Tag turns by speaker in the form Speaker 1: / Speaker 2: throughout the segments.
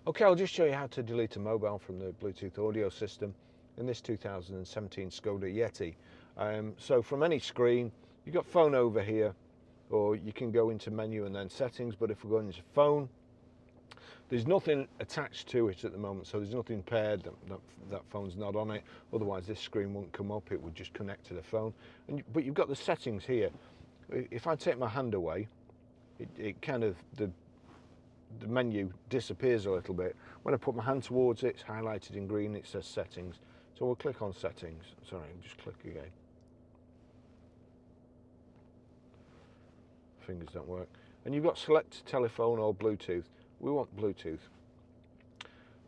Speaker 1: Okay, I'll just show you how to delete a mobile from the Bluetooth audio system in this 2017 SKODA Yeti. So from any screen, you've got phone over here, or you can go into menu and then settings, but if we're going into phone, there's nothing attached to it at the moment, so there's nothing paired, that phone's not on it, otherwise this screen wouldn't come up, it would just connect to the phone. But you've got the settings here. If I take my hand away, it kind of, the menu disappears a little bit. When I put my hand towards it, it's highlighted in green, it says settings. So we'll click on settings. Sorry, I'll just click again. Fingers don't work. And you've got select telephone or Bluetooth. We want Bluetooth.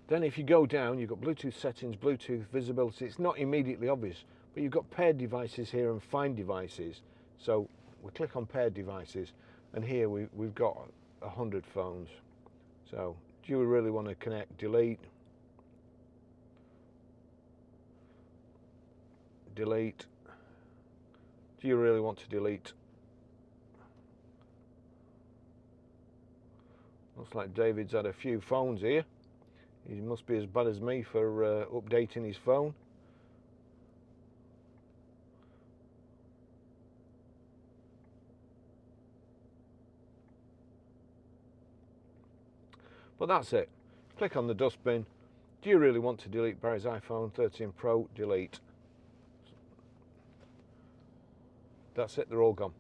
Speaker 1: Then if you go down, you've got Bluetooth settings, Bluetooth visibility. It's not immediately obvious, but you've got paired devices here and find devices. So we click on paired devices, and here we've got 100 phones. So, do you really want to connect? Delete. Delete. Do you really want to delete? Looks like David's had a few phones here. He must be as bad as me for updating his phone. But that's it. Click on the dustbin. Do you really want to delete Barry's iPhone 13 Pro? Delete. That's it, they're all gone.